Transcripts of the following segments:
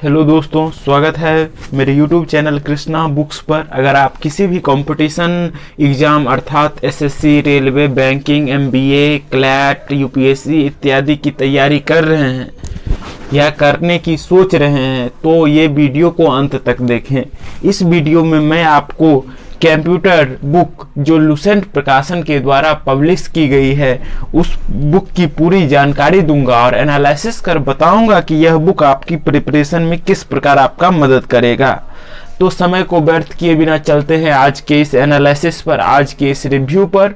Hello दोस्तों, स्वागत है मेरे YouTube चैनल कृष्णा बुक्स पर। अगर आप किसी भी कंपटीशन एग्ज़ाम अर्थात SSC, railway, banking, MBA, CLAT, UPSC इत्यादि की तैयारी कर रहे हैं या करने की सोच रहे हैं तो ये वीडियो को अंत तक देखें। इस वीडियो में मैं आपको कंप्यूटर बुक जो लुसेंट प्रकाशन के द्वारा पब्लिश की गई है उस बुक की पूरी जानकारी दूंगा और एनालिसिस कर बताऊंगा कि यह बुक आपकी प्रिपरेशन में किस प्रकार आपका मदद करेगा। तो समय को व्यर्थ किए बिना चलते हैं आज के इस एनालिसिस पर, आज के इस रिव्यू पर।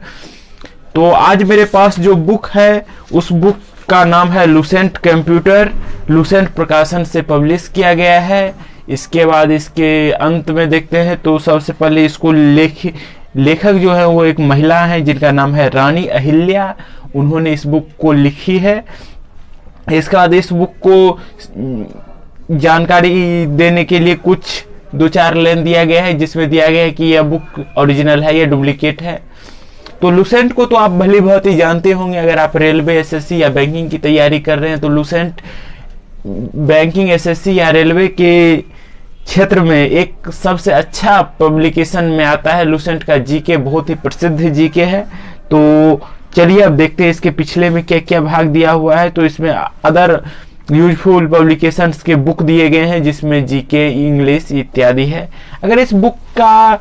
तो आज मेरे पास जो बुक है उस बुक का नाम है लुसेंट कंप्यूटर, लुसेंट प्रकाशन से पब्लिश किया गया है। इसके बाद इसके अंत में देखते हैं तो सबसे पहले इसको लेखक जो है वो एक महिला है जिनका नाम है रानी अहिल्या। उन्होंने इस बुक को लिखी है। इसके बाद इस बुक को जानकारी देने के लिए कुछ 2-4 लाइन दिया गया है जिसमें दिया गया है कि यह बुक ओरिजिनल है या डुप्लीकेट है। तो लुसेंट को तो आप भली बहुत ही जानते होंगे। अगर आप रेलवे, एसएससी या बैंकिंग की तैयारी कर रहे हैं तो लुसेंट बैंकिंग, एसएससी या रेलवे के क्षेत्र में एक सबसे अच्छा पब्लिकेशन में आता है। लुसेंट का जीके बहुत ही प्रसिद्ध जीके है। तो चलिए अब देखते हैं इसके पिछले में क्या क्या भाग दिया हुआ है। तो इसमें अदर यूजफुल पब्लिकेशंस के बुक दिए गए हैं जिसमें जीके, इंग्लिश इत्यादि है। अगर इस बुक का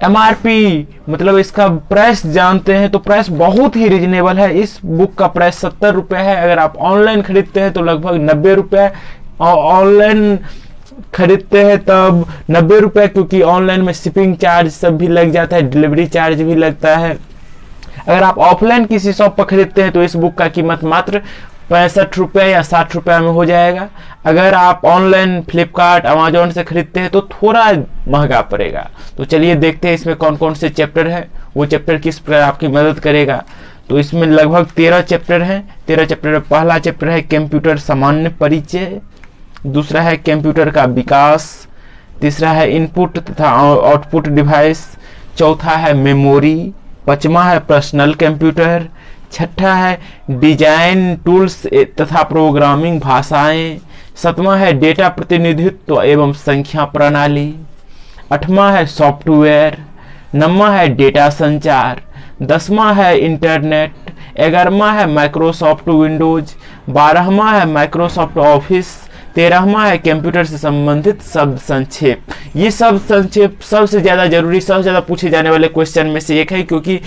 एमआरपी मतलब इसका प्राइस जानते हैं तो प्राइस बहुत ही रिजनेबल है। इस बुक का प्राइस 70 रुपये है। अगर आप ऑनलाइन खरीदते हैं तो लगभग 90 रुपये, और ऑनलाइन खरीदते हैं तब 90 रुपये, क्योंकि ऑनलाइन में शिपिंग चार्ज सब भी लग जाता है, डिलीवरी चार्ज भी लगता है। अगर आप ऑफलाइन किसी शॉप पर खरीदते हैं तो इस बुक का कीमत मात्र 65 रुपये या 60 रुपये में हो जाएगा। अगर आप ऑनलाइन फ्लिपकार्ट, अमेजोन से खरीदते हैं तो थोड़ा महंगा पड़ेगा। तो चलिए देखते हैं इसमें कौन कौन से चैप्टर हैं, वो चैप्टर किस प्रकार आपकी मदद करेगा। तो इसमें लगभग 13 चैप्टर हैं। 13 चैप्टर में पहला चैप्टर है कंप्यूटर सामान्य परिचय, दूसरा है कंप्यूटर का विकास, तीसरा है इनपुट तथा आउटपुट डिवाइस, चौथा है मेमोरी, पांचवा है पर्सनल कंप्यूटर, छठा है डिजाइन टूल्स तथा प्रोग्रामिंग भाषाएं, सातवां है डेटा प्रतिनिधित्व एवं संख्या प्रणाली, आठवां है सॉफ्टवेयर, नौवां है डेटा संचार, 10वां है इंटरनेट, 11वां है माइक्रोसॉफ्ट विंडोज, 12वां है माइक्रोसॉफ्ट ऑफिस, 13वां है कंप्यूटर से संबंधित शब्द संक्षेप। ये शब्द संक्षेप सबसे ज़्यादा जरूरी, सबसे ज़्यादा पूछे जाने वाले क्वेश्चन में से एक है, क्योंकि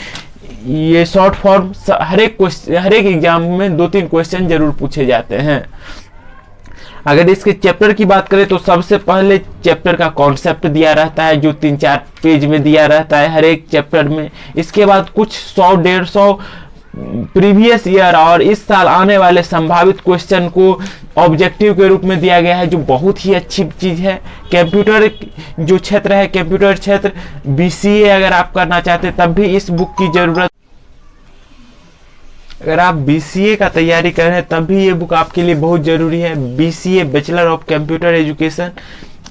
ये शॉर्ट फॉर्म हर एक एग्जाम में 2-3 क्वेश्चन जरूर पूछे जाते हैं। अगर इसके चैप्टर की बात करें तो सबसे पहले चैप्टर का कॉन्सेप्ट दिया रहता है जो 3-4 पेज में दिया रहता है हर एक चैप्टर में। इसके बाद कुछ 100-150 प्रीवियस ईयर और इस साल आने वाले संभावित क्वेश्चन को ऑब्जेक्टिव के रूप में दिया गया है, जो बहुत ही अच्छी चीज है। कंप्यूटर जो क्षेत्र है, कंप्यूटर क्षेत्र बीसीए अगर आप करना चाहते हैं तब भी इस बुक की जरूरत। अगर आप बीसीए का तैयारी कर रहे हैं तब भी ये बुक आपके लिए बहुत जरूरी है। BCA bachelor of computer education,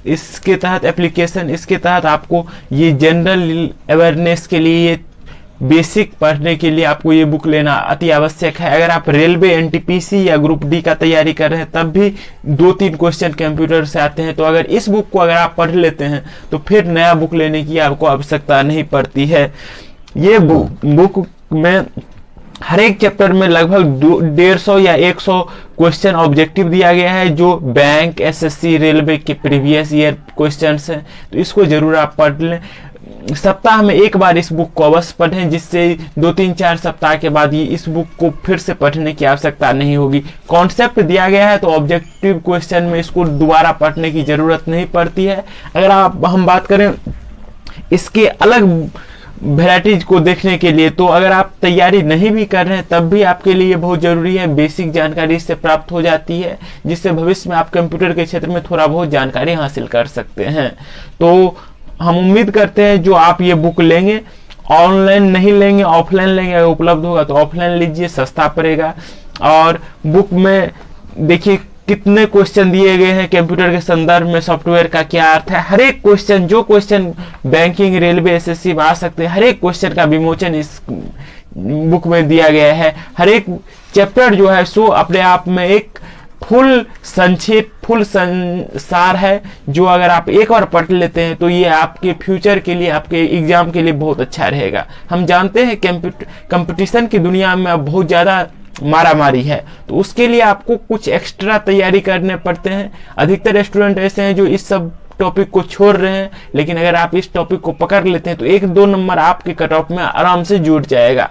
इसके तहत एप्लीकेशन, इसके तहत आपको ये जनरल अवेयरनेस के लिए, बेसिक पढ़ने के लिए आपको ये बुक लेना अति आवश्यक है। अगर आप रेलवे, एनटीपीसी या ग्रुप डी का तैयारी कर रहे हैं तब भी 2-3 क्वेश्चन कंप्यूटर से आते हैं। तो अगर इस बुक को अगर आप पढ़ लेते हैं तो फिर नया बुक लेने की आपको आवश्यकता नहीं पड़ती है। ये बुक में हर एक चैप्टर में लगभग 150 या 100 क्वेश्चन ऑब्जेक्टिव दिया गया है जो बैंक, एसएससी, रेलवे के प्रीवियस ईयर क्वेश्चंस हैं। तो इसको जरूर आप पढ़ लें। सप्ताह में एक बार इस बुक को अवश्य पढ़ें, जिससे 2-3-4 सप्ताह के बाद ये इस बुक को फिर से पढ़ने की आवश्यकता नहीं होगी। कॉन्सेप्ट दिया गया है तो ऑब्जेक्टिव क्वेश्चन में इसको दोबारा पढ़ने की जरूरत नहीं पड़ती है। अगर हम बात करें इसके अलग वेराइटीज को देखने के लिए, तो अगर आप तैयारी नहीं भी कर रहे हैं तब भी आपके लिए बहुत जरूरी है। बेसिक जानकारी इससे प्राप्त हो जाती है जिससे भविष्य में आप कंप्यूटर के क्षेत्र में थोड़ा बहुत जानकारी हासिल कर सकते हैं। तो हम उम्मीद करते हैं जो आप ये बुक लेंगे, ऑनलाइन नहीं लेंगे, ऑफलाइन लेंगे, अगर उपलब्ध होगा तो ऑफलाइन लीजिए, सस्ता पड़ेगा। और बुक में देखिए कितने क्वेश्चन दिए गए हैं कंप्यूटर के संदर्भ में, सॉफ्टवेयर का क्या अर्थ है। हर एक क्वेश्चन, जो क्वेश्चन बैंकिंग, रेलवे, एसएससी में आ सकते हैं, हर एक क्वेश्चन का विमोचन इस बुक में दिया गया है। हर एक चैप्टर जो है सो अपने आप में एक फुल संक्षेप, फुल संसार है, जो अगर आप एक बार पढ़ लेते हैं तो ये आपके फ्यूचर के लिए, आपके एग्जाम के लिए बहुत अच्छा रहेगा। हम जानते हैं कंपटीशन की दुनिया में अब बहुत ज़्यादा मारामारी है, तो उसके लिए आपको कुछ एक्स्ट्रा तैयारी करने पड़ते हैं। अधिकतर स्टूडेंट ऐसे हैं जो इस सब टॉपिक को छोड़ रहे हैं, लेकिन अगर आप इस टॉपिक को पकड़ लेते हैं तो 1-2 नंबर आपके कट ऑफ में आराम से जुड़ जाएगा,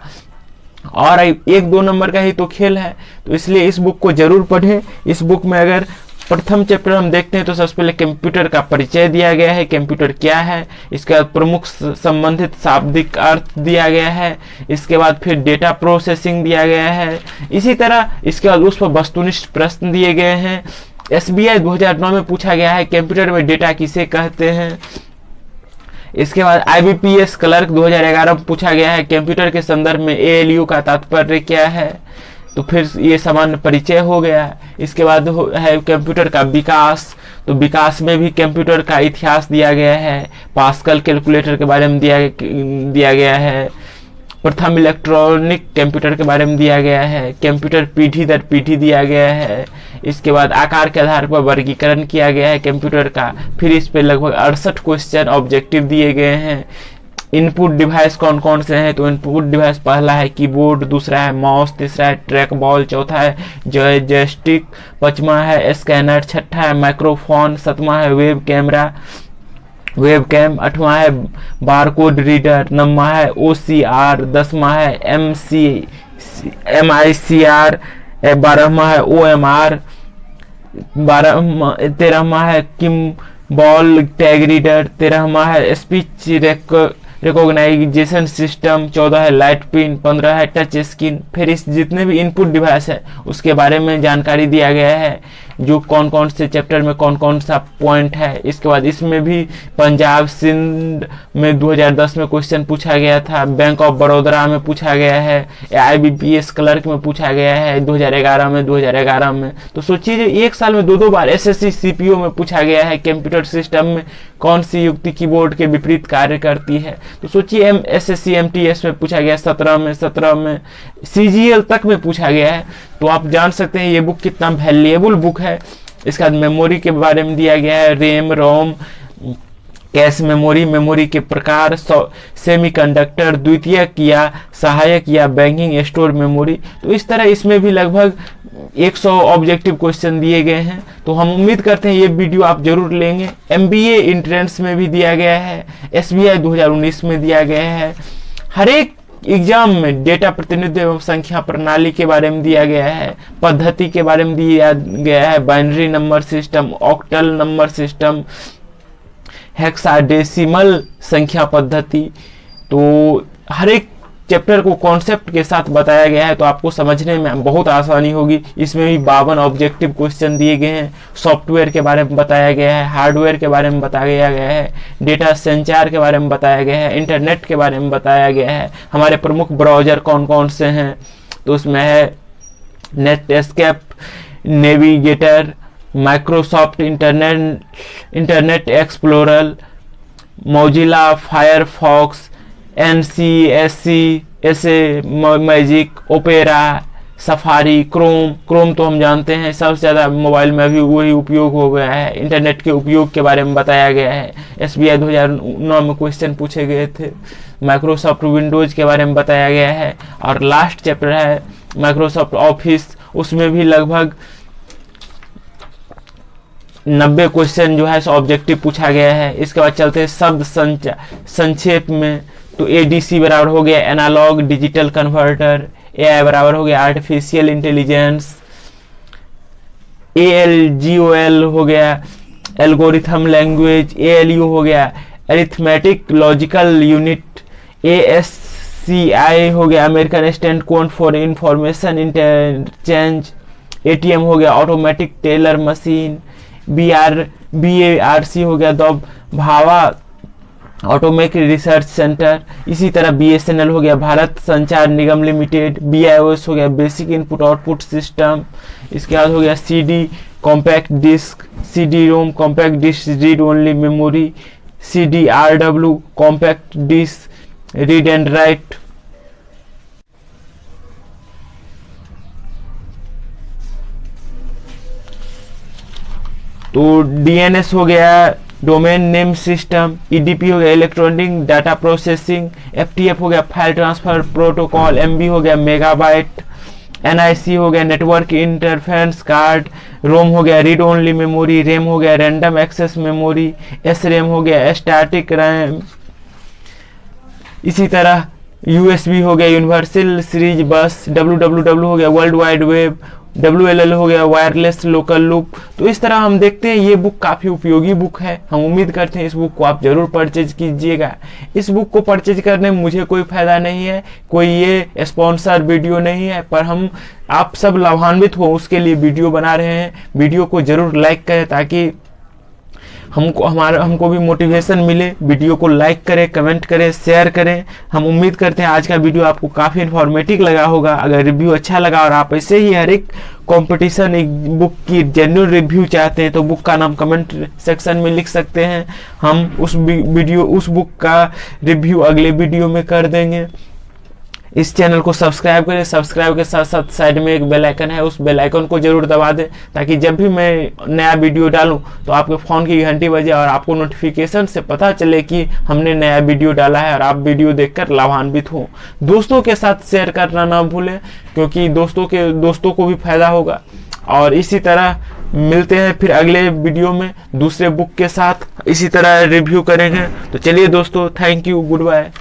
और 1-2 नंबर का ही तो खेल है। तो इसलिए इस बुक को जरूर पढ़ें। इस बुक में अगर प्रथम चैप्टर हम देखते हैं तो सबसे पहले कंप्यूटर का परिचय दिया गया है, कंप्यूटर क्या है, इसके बाद प्रमुख संबंधित शाब्दिक अर्थ दिया गया है, इसके बाद फिर डेटा प्रोसेसिंग दिया गया है, इसी तरह इसके बाद उस पर वस्तुनिष्ठ प्रश्न दिए गए हैं। SBI 2009 में पूछा गया है कंप्यूटर में डेटा किसे कहते हैं। इसके बाद IBPS क्लर्क 2011 में पूछा गया है कंप्यूटर के संदर्भ में ALU का तात्पर्य क्या है। तो फिर ये सामान्य परिचय हो गया। इसके बाद है कंप्यूटर का विकास, तो विकास में भी कंप्यूटर का इतिहास दिया गया है, पास्कल कैलकुलेटर के बारे में दिया गया है, प्रथम इलेक्ट्रॉनिक कंप्यूटर के बारे में दिया गया है, कंप्यूटर पीढ़ी दर पीढ़ी दिया गया है। इसके बाद आकार के आधार पर वर्गीकरण किया गया है कंप्यूटर का। फिर इस पे लगभग 68 क्वेश्चन ऑब्जेक्टिव दिए गए हैं। इनपुट डिवाइस कौन कौन से हैं, तो इनपुट डिवाइस पहला है कीबोर्ड, दूसरा है माउस, तीसरा है ट्रैक बॉल, चौथा है जॉयस्टिक, पांचवा है स्कैनर, छठा है माइक्रोफोन, सातवां है वेब कैम, आठवां है बारकोड रीडर, नौवां है OCR, 10वां है MICR, 12वां है OMR, 13वां है किम्बॉल टैग रीडर, 13वां है स्पीच रिकॉग्नाइजेशन सिस्टम, 14 है लाइट पिन, 15 है टच स्क्रीन। फिर इस जितने भी इनपुट डिवाइस है उसके बारे में जानकारी दिया गया है, जो कौन कौन से चैप्टर में कौन कौन सा पॉइंट है। इसके बाद इसमें भी पंजाब सिंध में 2010 में क्वेश्चन पूछा गया था, बैंक ऑफ बड़ौदा में पूछा गया है, IBPS क्लर्क में पूछा गया है 2011 में। तो सोचिए एक साल में 2 बार SSC CPO में पूछा गया है कंप्यूटर सिस्टम में कौन सी युक्ति कीबोर्ड के विपरीत कार्य करती है। तो सोचिए SSC MTS में पूछा गया 17 में, CGL तक में पूछा गया है। तो आप जान सकते हैं ये बुक कितना वैल्यूएबल बुक है। इसके बाद मेमोरी के बारे में दिया गया है, रैम, रोम, कैश मेमोरी के प्रकार, सेमीकंडक्टर, द्वितीयक या सहायक या बैंकिंग स्टोर मेमोरी। तो इस तरह इसमें भी लगभग 100 ऑब्जेक्टिव क्वेश्चन दिए गए हैं। तो हम उम्मीद करते हैं ये वीडियो आप जरूर लेंगे। MBA एंट्रेंस में भी दिया गया है, SBI 2019 में दिया गया है। हर एक एग्जाम में डेटा प्रतिनिधित्व एवं संख्या प्रणाली के बारे में दिया गया है, पद्धति के बारे में दिया गया है, binary number system, octal number system, hexadecimal संख्या पद्धति। तो हर एक चैप्टर को कॉन्सेप्ट के साथ बताया गया है, तो आपको समझने में बहुत आसानी होगी। इसमें भी 52 ऑब्जेक्टिव क्वेश्चन दिए गए हैं। सॉफ्टवेयर के बारे में बताया गया है, हार्डवेयर के बारे में बताया गया है, डेटा संचार के बारे में बताया गया है, इंटरनेट के बारे में बताया गया है, हमारे प्रमुख ब्राउजर कौन कौन से हैं। तो उसमें है Netscape, navigator, Microsoft internet explorer, Mozilla Firefox, NCSC, magic, opera, safari, Chrome तो हम जानते हैं सबसे ज़्यादा मोबाइल में अभी वही उपयोग हो गया है। इंटरनेट के उपयोग के बारे में बताया गया है। SBI 2009 में क्वेश्चन पूछे गए थे। माइक्रोसॉफ्ट विंडोज के बारे में बताया गया है। और लास्ट चैप्टर है माइक्रोसॉफ्ट ऑफिस, उसमें भी लगभग 90 क्वेश्चन जो है ऑब्जेक्टिव पूछा गया है। इसके बाद चलते हैं शब्द संक्षेप में। तो ADC बराबर हो गया एनालॉग डिजिटल कन्वर्टर, AI बराबर हो गया आर्टिफिशियल इंटेलिजेंस, ALGOL हो गया एल्गोरिथम लैंग्वेज, ALU हो गया अरिथमेटिक लॉजिकल यूनिट, ASCI हो गया American stand code for information interchange, ATM हो गया ऑटोमेटिक टेलर मशीन, BARC हो गया द भावा ऑटोमेक रिसर्च सेंटर। इसी तरह BSNL हो गया भारत संचार निगम लिमिटेड, BIOS हो गया बेसिक इनपुट आउटपुट सिस्टम। इसके बाद हो गया CD compact disc, CD-ROM compact disc read only memory, CDRW compact disc read and write. तो DNS हो गया, डोमेन नेम सिस्टम, EDP हो गया, इलेक्ट्रॉनिक डाटा प्रोसेसिंग, FTP हो गया, फाइल ट्रांसफर प्रोटोकॉल, MB हो गया, मेगाबाइट, NIC हो गया, नेटवर्क इंटरफेरेंस कार्ड, रोम हो गया, रीड ओनली मेमोरी, रैम हो गया, रैंडम एक्सेस मेमोरी, SRAM हो गया, स्टैटिक रैम, इसी तरह USB हो गया, यूनिवर्सल सीरीज बस, WWW हो गया, वर्ल्ड वाइड वेब, WLL हो गया, वायरलेस लोकल लूप। तो इस तरह हम देखते हैं ये बुक काफ़ी उपयोगी बुक है। हम उम्मीद करते हैं इस बुक को आप ज़रूर परचेज कीजिएगा। इस बुक को परचेज करने में मुझे कोई फ़ायदा नहीं है, कोई ये स्पॉन्सर वीडियो नहीं है, पर हम आप सब लाभान्वित हो उसके लिए वीडियो बना रहे हैं। वीडियो को ज़रूर लाइक करें ताकि हमको भी मोटिवेशन मिले। वीडियो को लाइक करें, कमेंट करें, शेयर करें। हम उम्मीद करते हैं आज का वीडियो आपको काफ़ी इन्फॉर्मेटिव लगा होगा। अगर रिव्यू अच्छा लगा और आप ऐसे ही हर एक कंपटीशन एक बुक की जेन्युइन रिव्यू चाहते हैं तो बुक का नाम कमेंट सेक्शन में लिख सकते हैं। हम उस बुक का रिव्यू अगले वीडियो में कर देंगे। इस चैनल को सब्सक्राइब करें। सब्सक्राइब के साथ साथ साइड में एक बेल आइकन है, उस बेल आइकन को जरूर दबा दें ताकि जब भी मैं नया वीडियो डालूं तो आपके फ़ोन की घंटी बजे और आपको नोटिफिकेशन से पता चले कि हमने नया वीडियो डाला है और आप वीडियो देखकर लाभान्वित हों। दोस्तों के साथ शेयर करना ना भूलें क्योंकि दोस्तों को भी फायदा होगा। और इसी तरह मिलते हैं फिर अगले वीडियो में दूसरे बुक के साथ, इसी तरह रिव्यू करेंगे। तो चलिए दोस्तों, थैंक यू, गुड बाय।